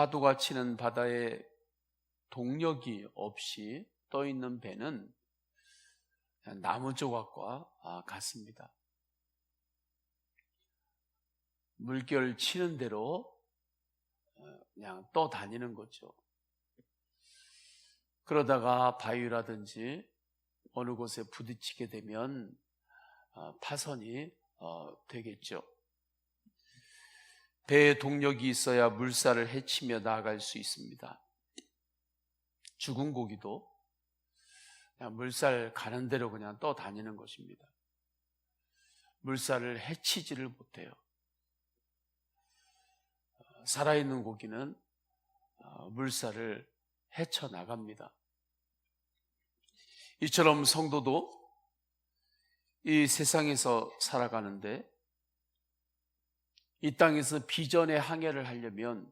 파도가 치는 바다에 동력이 없이 떠 있는 배는 나무 조각과 같습니다. 물결 치는 대로 그냥 떠다니는 거죠. 그러다가 바위라든지 어느 곳에 부딪히게 되면 파손이 되겠죠. 배에 동력이 있어야 물살을 헤치며 나아갈 수 있습니다. 죽은 고기도 그냥 물살 가는 대로 그냥 떠다니는 것입니다. 물살을 헤치지를 못해요. 살아있는 고기는 물살을 헤쳐나갑니다. 이처럼 성도도 이 세상에서 살아가는데 이 땅에서 비전의 항해를 하려면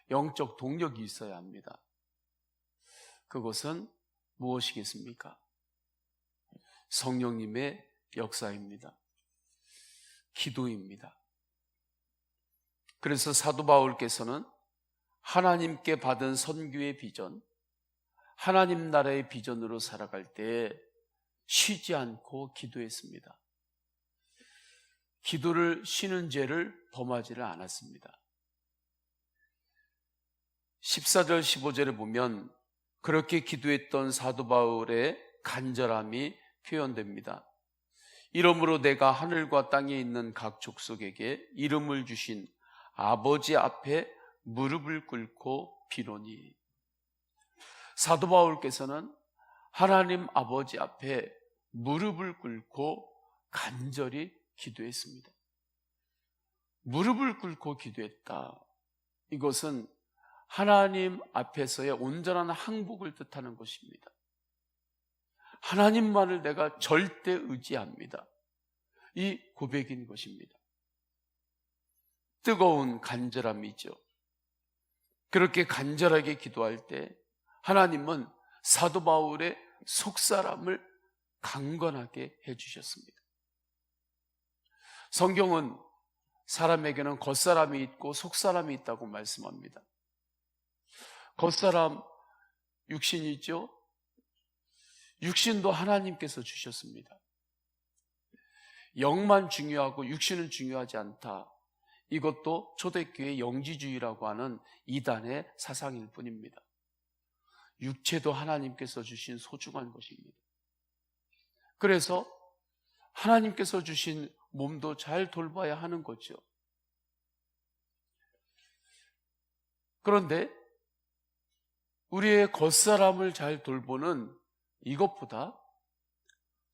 영적 동력이 있어야 합니다. 그것은 무엇이겠습니까? 성령님의 역사입니다. 기도입니다. 그래서 사도 바울께서는 하나님께 받은 선교의 비전, 하나님 나라의 비전으로 살아갈 때 쉬지 않고 기도했습니다. 기도를 쉬는 죄를 범하지를 않았습니다. 14절 15절에 보면 그렇게 기도했던 사도 바울의 간절함이 표현됩니다. 이러므로 내가 하늘과 땅에 있는 각 족속에게 이름을 주신 아버지 앞에 무릎을 꿇고 비노니. 사도 바울께서는 하나님 아버지 앞에 무릎을 꿇고 간절히 기도했습니다. 무릎을 꿇고 기도했다. 이것은 하나님 앞에서의 온전한 항복을 뜻하는 것입니다. 하나님만을 내가 절대 의지합니다. 이 고백인 것입니다. 뜨거운 간절함이죠. 그렇게 간절하게 기도할 때 하나님은 사도 바울의 속사람을 강건하게 해주셨습니다. 성경은 사람에게는 겉사람이 있고 속사람이 있다고 말씀합니다. 겉사람 육신이죠. 육신도 하나님께서 주셨습니다. 영만 중요하고 육신은 중요하지 않다. 이것도 초대교회 영지주의라고 하는 이단의 사상일 뿐입니다. 육체도 하나님께서 주신 소중한 것입니다. 그래서 하나님께서 주신 몸도 잘 돌봐야 하는 거죠. 그런데 우리의 겉사람을 잘 돌보는 이것보다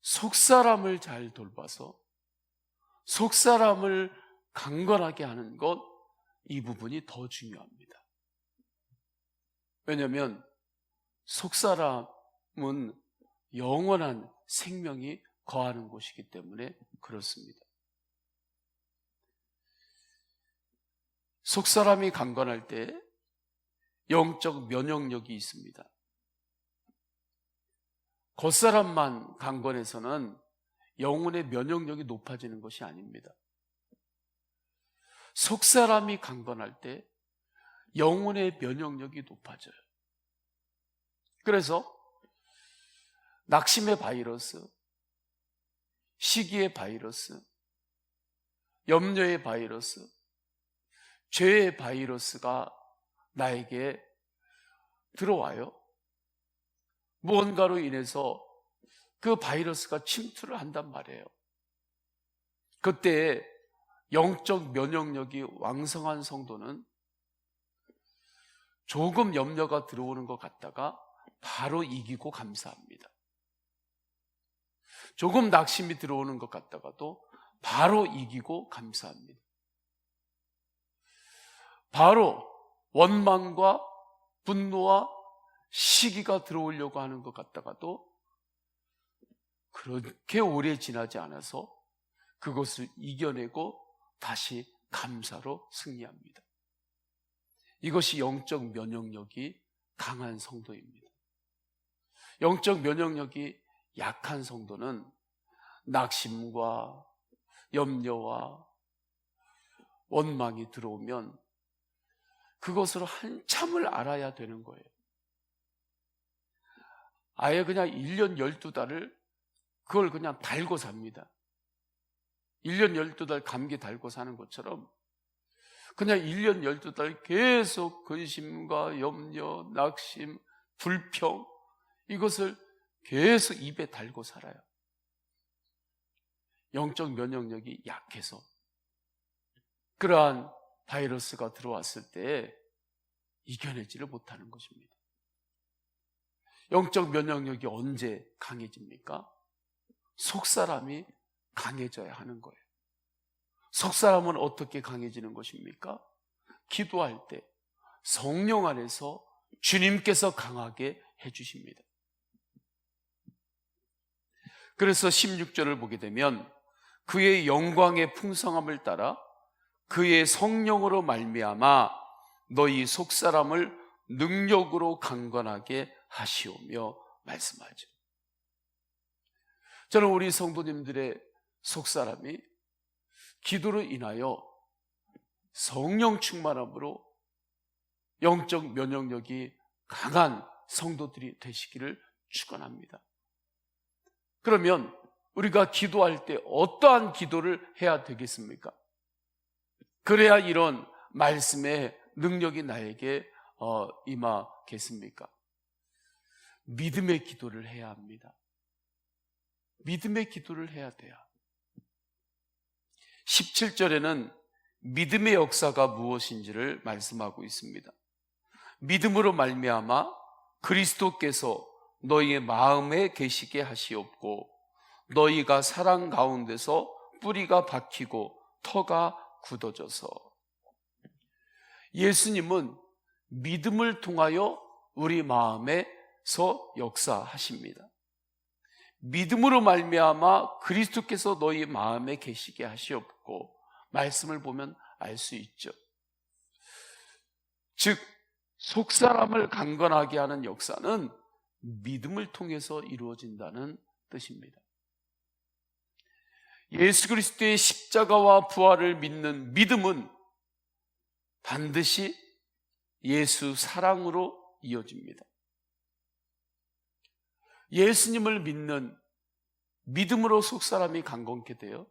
속사람을 잘 돌봐서 속사람을 강건하게 하는 것, 이 부분이 더 중요합니다. 왜냐하면 속사람은 영원한 생명이 거하는 곳이기 때문에 그렇습니다. 속사람이 강건할 때 영적 면역력이 있습니다. 겉사람만 강건해서는 영혼의 면역력이 높아지는 것이 아닙니다. 속사람이 강건할 때 영혼의 면역력이 높아져요. 그래서 낙심의 바이러스, 시기의 바이러스, 염려의 바이러스, 죄의 바이러스가 나에게 들어와요. 무언가로 인해서 그 바이러스가 침투를 한단 말이에요. 그때 영적 면역력이 왕성한 성도는 조금 염려가 들어오는 것 같다가 바로 이기고 감사합니다. 조금 낙심이 들어오는 것 같다가도 바로 이기고 감사합니다. 바로 원망과 분노와 시기가 들어오려고 하는 것 같다가도 그렇게 오래 지나지 않아서 그것을 이겨내고 다시 감사로 승리합니다. 이것이 영적 면역력이 강한 성도입니다. 영적 면역력이 약한 성도는 낙심과 염려와 원망이 들어오면 그것으로 한참을 알아야 되는 거예요. 아예 그냥 1년 12달을 그걸 그냥 달고 삽니다. 1년 12달 감기 달고 사는 것처럼 그냥 1년 12달 계속 근심과 염려, 낙심, 불평, 이것을 계속 입에 달고 살아요. 영적 면역력이 약해서. 그러한 바이러스가 들어왔을 때 이겨내지를 못하는 것입니다. 영적 면역력이 언제 강해집니까? 속사람이 강해져야 하는 거예요. 속사람은 어떻게 강해지는 것입니까? 기도할 때 성령 안에서 주님께서 강하게 해주십니다. 그래서 16절을 보게 되면 그의 영광의 풍성함을 따라 그의 성령으로 말미암아 너희 속사람을 능력으로 강건하게 하시오며 말씀하죠. 저는 우리 성도님들의 속사람이 기도로 인하여 성령 충만함으로 영적 면역력이 강한 성도들이 되시기를 축원합니다. 그러면 우리가 기도할 때 어떠한 기도를 해야 되겠습니까? 그래야 이런 말씀의 능력이 나에게 임하겠습니까? 믿음의 기도를 해야 합니다. 믿음의 기도를 해야 돼요. 17절에는 믿음의 역사가 무엇인지를 말씀하고 있습니다. 믿음으로 말미암아 그리스도께서 너희의 마음에 계시게 하시옵고 너희가 사랑 가운데서 뿌리가 박히고 터가 굳어져서. 예수님은 믿음을 통하여 우리 마음에서 역사하십니다. 믿음으로 말미암아 그리스도께서 너희 마음에 계시게 하시옵고, 말씀을 보면 알 수 있죠. 즉 속사람을 강건하게 하는 역사는 믿음을 통해서 이루어진다는 뜻입니다. 예수 그리스도의 십자가와 부활을 믿는 믿음은 반드시 예수 사랑으로 이어집니다. 예수님을 믿는 믿음으로 속사람이 강건케 돼요.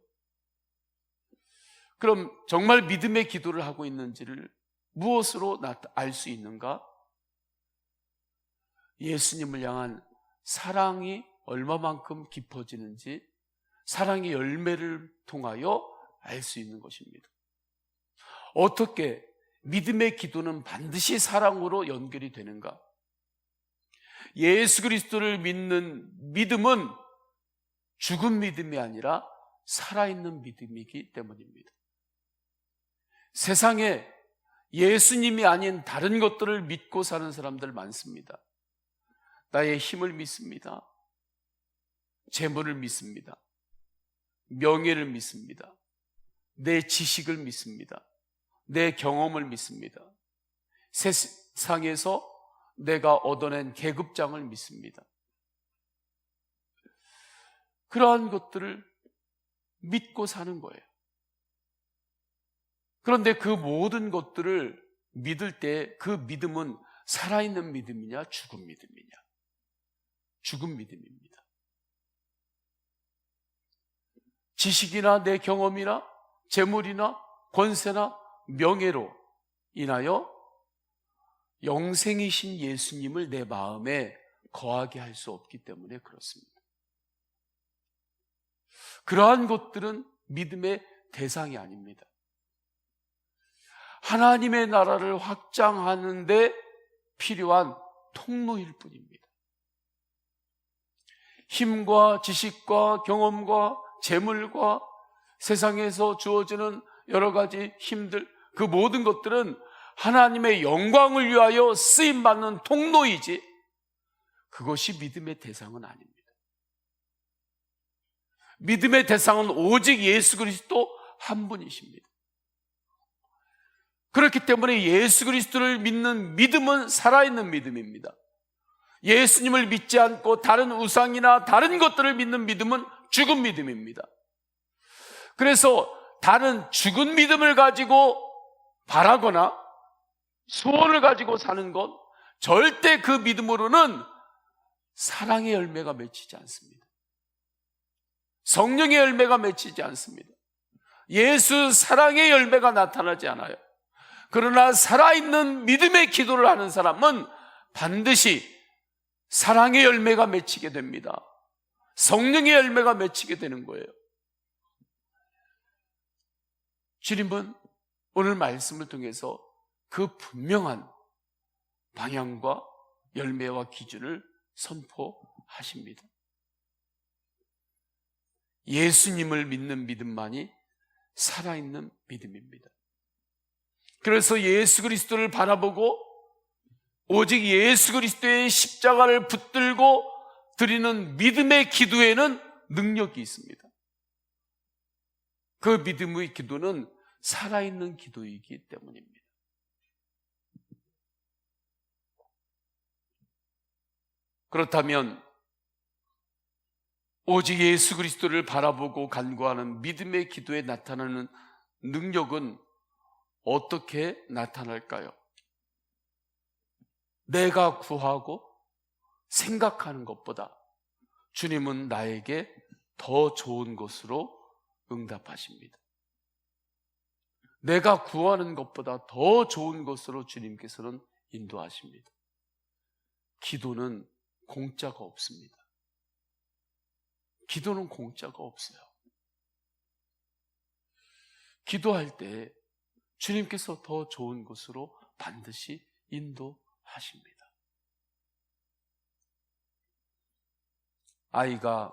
그럼 정말 믿음의 기도를 하고 있는지를 무엇으로 알 수 있는가? 예수님을 향한 사랑이 얼마만큼 깊어지는지, 사랑의 열매를 통하여 알 수 있는 것입니다. 어떻게 믿음의 기도는 반드시 사랑으로 연결이 되는가? 예수 그리스도를 믿는 믿음은 죽은 믿음이 아니라 살아있는 믿음이기 때문입니다. 세상에 예수님이 아닌 다른 것들을 믿고 사는 사람들 많습니다. 나의 힘을 믿습니다. 재물을 믿습니다. 명예를 믿습니다. 내 지식을 믿습니다. 내 경험을 믿습니다. 세상에서 내가 얻어낸 계급장을 믿습니다. 그러한 것들을 믿고 사는 거예요. 그런데 그 모든 것들을 믿을 때 그 믿음은 살아있는 믿음이냐 죽은 믿음이냐? 죽은 믿음입니다. 지식이나 내 경험이나 재물이나 권세나 명예로 인하여 영생이신 예수님을 내 마음에 거하게 할 수 없기 때문에 그렇습니다. 그러한 것들은 믿음의 대상이 아닙니다. 하나님의 나라를 확장하는 데 필요한 통로일 뿐입니다. 힘과 지식과 경험과 재물과 세상에서 주어지는 여러 가지 힘들, 그 모든 것들은 하나님의 영광을 위하여 쓰임받는 통로이지 그것이 믿음의 대상은 아닙니다. 믿음의 대상은 오직 예수 그리스도 한 분이십니다. 그렇기 때문에 예수 그리스도를 믿는 믿음은 살아있는 믿음입니다. 예수님을 믿지 않고 다른 우상이나 다른 것들을 믿는 믿음은 죽은 믿음입니다. 그래서 다른 죽은 믿음을 가지고 바라거나 소원을 가지고 사는 것, 절대 그 믿음으로는 사랑의 열매가 맺히지 않습니다. 성령의 열매가 맺히지 않습니다. 예수 사랑의 열매가 나타나지 않아요. 그러나 살아있는 믿음의 기도를 하는 사람은 반드시 사랑의 열매가 맺히게 됩니다. 성령의 열매가 맺히게 되는 거예요. 주님은 오늘 말씀을 통해서 그 분명한 방향과 열매와 기준을 선포하십니다. 예수님을 믿는 믿음만이 살아있는 믿음입니다. 그래서 예수 그리스도를 바라보고 오직 예수 그리스도의 십자가를 붙들고 드리는 믿음의 기도에는 능력이 있습니다. 그 믿음의 기도는 살아있는 기도이기 때문입니다. 그렇다면 오직 예수 그리스도를 바라보고 간구하는 믿음의 기도에 나타나는 능력은 어떻게 나타날까요? 내가 구하고 생각하는 것보다 주님은 나에게 더 좋은 것으로 응답하십니다. 내가 구하는 것보다 더 좋은 것으로 주님께서는 인도하십니다. 기도는 공짜가 없습니다. 기도는 공짜가 없어요. 기도할 때 주님께서 더 좋은 것으로 반드시 인도하십니다. 아이가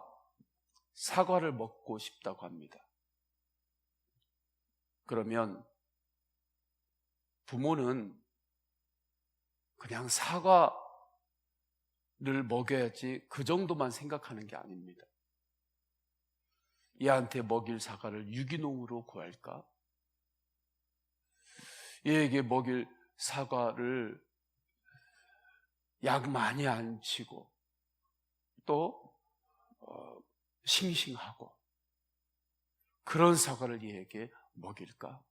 사과를 먹고 싶다고 합니다. 그러면 부모는 그냥 사과를 먹여야지 그 정도만 생각하는 게 아닙니다. 얘한테 먹일 사과를 유기농으로 구할까? 얘에게 먹일 사과를 약 많이 안 치고 또 싱싱하고 그런 사과를 얘에게 먹일까?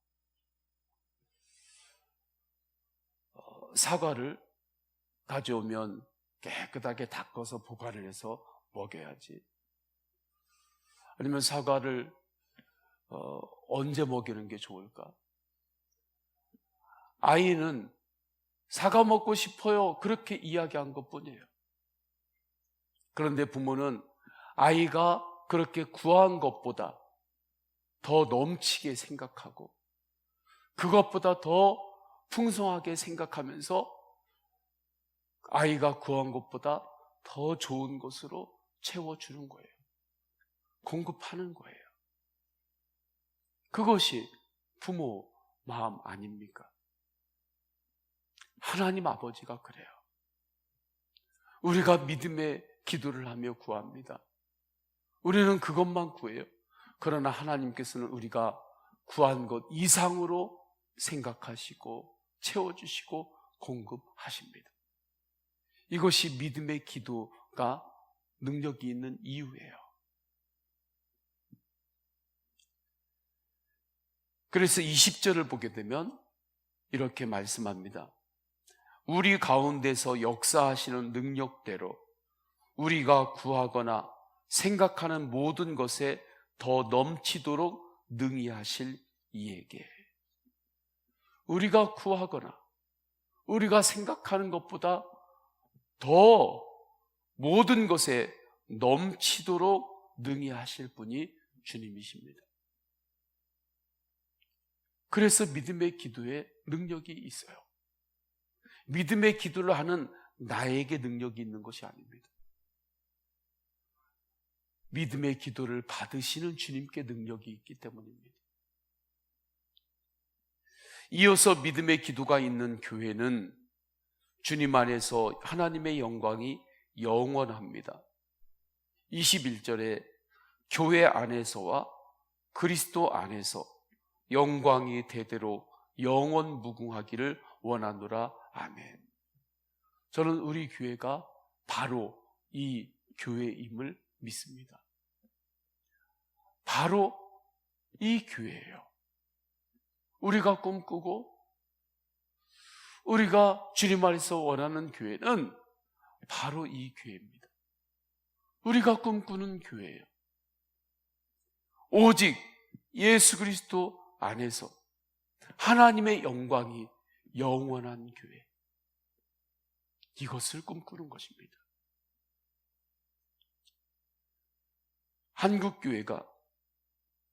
사과를 가져오면 깨끗하게 닦아서 보관을 해서 먹여야지. 아니면 사과를 언제 먹이는 게 좋을까? 아이는 사과 먹고 싶어요, 그렇게 이야기한 것뿐이에요. 그런데 부모는 아이가 그렇게 구한 것보다 더 넘치게 생각하고 그것보다 더 풍성하게 생각하면서 아이가 구한 것보다 더 좋은 것으로 채워주는 거예요. 공급하는 거예요. 그것이 부모 마음 아닙니까? 하나님 아버지가 그래요. 우리가 믿음의 기도를 하며 구합니다. 우리는 그것만 구해요. 그러나 하나님께서는 우리가 구한 것 이상으로 생각하시고 채워주시고 공급하십니다. 이것이 믿음의 기도가 능력이 있는 이유예요. 그래서 20절을 보게 되면 이렇게 말씀합니다. 우리 가운데서 역사하시는 능력대로 우리가 구하거나 생각하는 모든 것에 더 넘치도록 능히 하실 이에게. 우리가 구하거나 우리가 생각하는 것보다 더 모든 것에 넘치도록 능히 하실 분이 주님이십니다. 그래서 믿음의 기도에 능력이 있어요. 믿음의 기도를 하는 나에게 능력이 있는 것이 아닙니다. 믿음의 기도를 받으시는 주님께 능력이 있기 때문입니다. 이어서 믿음의 기도가 있는 교회는 주님 안에서 하나님의 영광이 영원합니다. 21절에 교회 안에서와 그리스도 안에서 영광이 대대로 영원 무궁하기를 원하노라. 아멘. 저는 우리 교회가 바로 이 교회임을 믿습니다. 바로 이 교회예요. 우리가 꿈꾸고 우리가 주님 안에서 원하는 교회는 바로 이 교회입니다. 우리가 꿈꾸는 교회예요. 오직 예수 그리스도 안에서 하나님의 영광이 영원한 교회, 이것을 꿈꾸는 것입니다. 한국교회가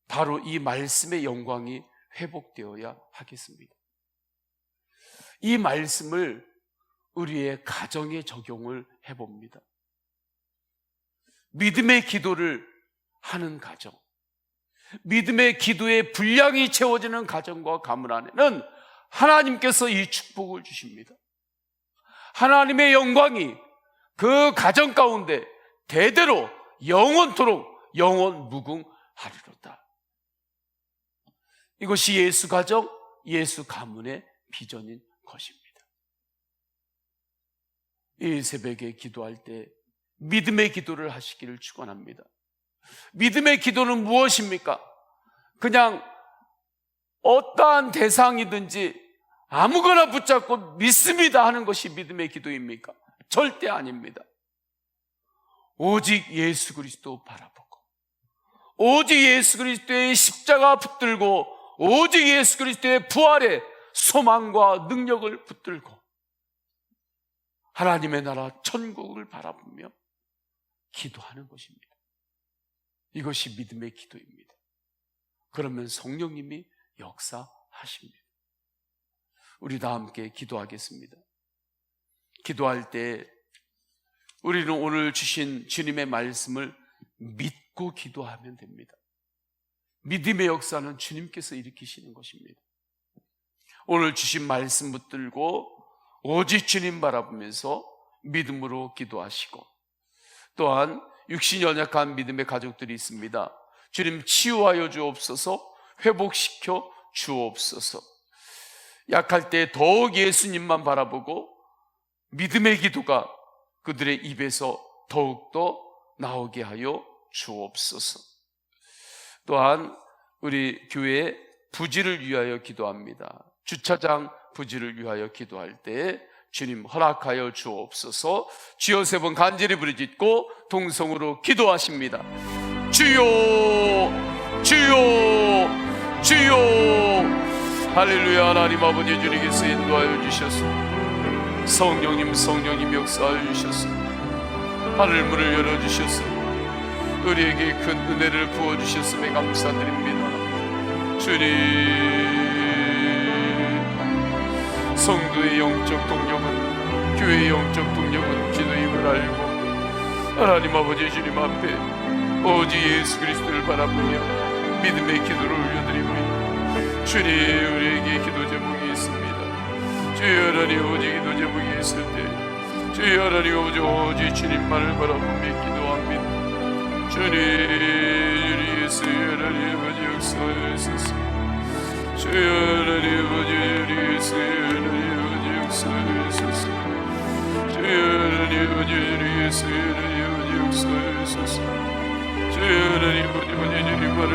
바로 이 말씀의 영광이 회복되어야 하겠습니다. 이 말씀을 우리의 가정에 적용을 해봅니다. 믿음의 기도를 하는 가정, 믿음의 기도의 분량이 채워지는 가정과 가문 안에는 하나님께서 이 축복을 주십니다. 하나님의 영광이 그 가정 가운데 대대로 영원토록 영원 무궁하리로다. 이것이 예수 가정, 예수 가문의 비전인 것입니다. 이 새벽에 기도할 때 믿음의 기도를 하시기를 축원합니다. 믿음의 기도는 무엇입니까? 그냥 어떠한 대상이든지 아무거나 붙잡고 믿습니다 하는 것이 믿음의 기도입니까? 절대 아닙니다. 오직 예수 그리스도 바라보고, 오직 예수 그리스도의 십자가 붙들고, 오직 예수 그리스도의 부활의 소망과 능력을 붙들고 하나님의 나라 천국을 바라보며 기도하는 것입니다. 이것이 믿음의 기도입니다. 그러면 성령님이 역사하십니다. 우리 다 함께 기도하겠습니다. 기도할 때 우리는 오늘 주신 주님의 말씀을 믿고 기도하면 됩니다. 믿음의 역사는 주님께서 일으키시는 것입니다. 오늘 주신 말씀 붙들고 오직 주님 바라보면서 믿음으로 기도하시고, 또한 육신이 연약한 믿음의 가족들이 있습니다. 주님 치유하여 주옵소서, 회복시켜 주옵소서. 약할 때 더욱 예수님만 바라보고 믿음의 기도가 그들의 입에서 더욱더 나오게 하여 주옵소서. 또한 우리 교회 부지를 위하여 기도합니다. 주차장 부지를 위하여 기도할 때 주님 허락하여 주옵소서. 주여 세 번 간절히 부르짖고 동성으로 기도하십니다. 주여, 주여, 주여. 할렐루야. 하나님 아버지, 주님께서 인도하여 주셔서 성령님, 성령님 역사하여 주셔서 하늘문을 열어주셔서 우리에게 큰 은혜를 부어주셨음에 감사드립니다. 주님, 성도의 영적 동력은, 교회의 영적 동력은 기도임을 알고 하나님 아버지 주님 앞에 오직 예수 그리스도를 바라보며 믿음의 기도를 올려드립니다. 주님, 우리에게 기도 제목이 있습니다. 주여 하나님, 오직 기도 제목이 있을 때 주여 하나님 오직 주님만을 바라보며 기도합니다. 주님, 우리 예수 하나님 아버지 역사하소서. 주여 하나님 아버지 우리 예수 하나님 아버지 역사하소서. 주여 하나님 아버지 우리 예수 하나님 아버지 역사하소서. 주여 하나님 아버지 주님만을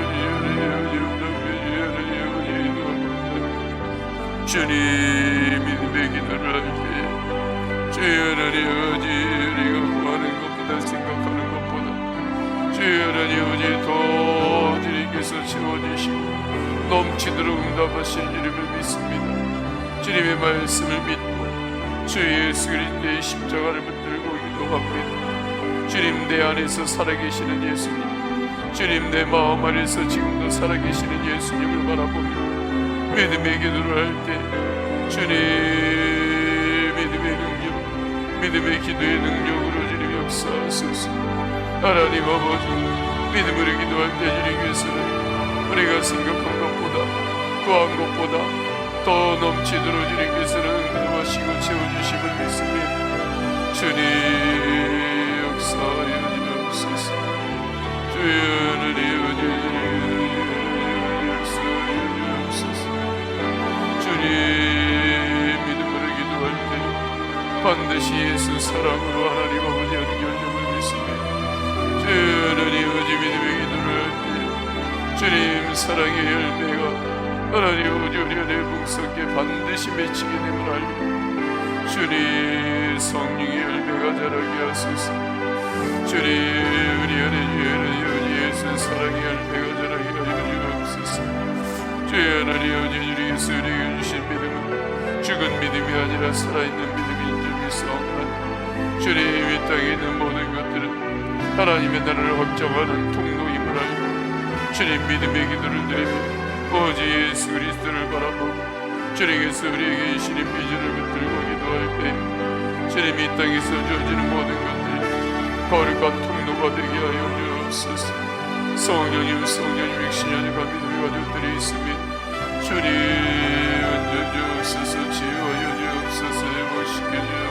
주님 믿음의 기도를 할 때 주여 하나님 아버지 우리가 구하는 것보다 생각하는 것보다 주여 하나님 아버지 더 주님께서 채워주시고 넘치도록 응답하실 주님을 믿습니다. 주님의 말씀을 믿고 주 예수 그리스도의 십자가를 붙들고 기도합니다. 주님 내 안에서 살아계시는 예수님, 주님 내 마음 안에서 지금도 살아계시는 예수님을 바라보며 믿음의 기도를 할 때 주님 믿음의 능력, 믿음의 기도의 능력으로 주님 역사하소서. 하나님 아버지, 믿음으로 기도할 때 주님께서는 우리가 생각한 것보다 구한 것보다 더 넘치도록 주님께서는 응답하시고 채워주심을 믿습니다. 주님 역사하여 주옵소서. 주여 하나님 역사하여 주옵소서. 주님 믿음으로 기도할 때 반드시 예수 사랑으로 하나님 아버지 연결됨을 믿습니다. 주여 하나님 아버지 믿음의 기도를 할 때 주님 사랑의 열매가 하나님 아버지 우리 안에 풍성하게 반드시 맺히게 됨을 알고 주님 성령의 열매가 자라게 하소서. 주님 우리 안에 예수 사랑의 열매가 자라게 하여 주옵소서. 주의 하나님 아버지 주님께서 우리에게 주신 믿음은 죽은 믿음이 아니라 살아있는 믿음인 줄 믿사옵나니 주님 이 땅에 있는 모든 것들은 하나님의 나라를 확장하는 통로임을 알고 주님 믿음의 기도를 드리며 오직 예수 그리스도를 바라보고 주님께서 우리에게 주신 비전을 붙들고 기도할 때 주님 이 땅에서 주어지는 모든 것들이 거룩한 통로가 되게 하여 주옵소서. 성령님 육신연과 믿음의 가족들이 있으니 주님 은전 주옵소서. 치유하여 주옵소서. 회복시켜 주옵소서.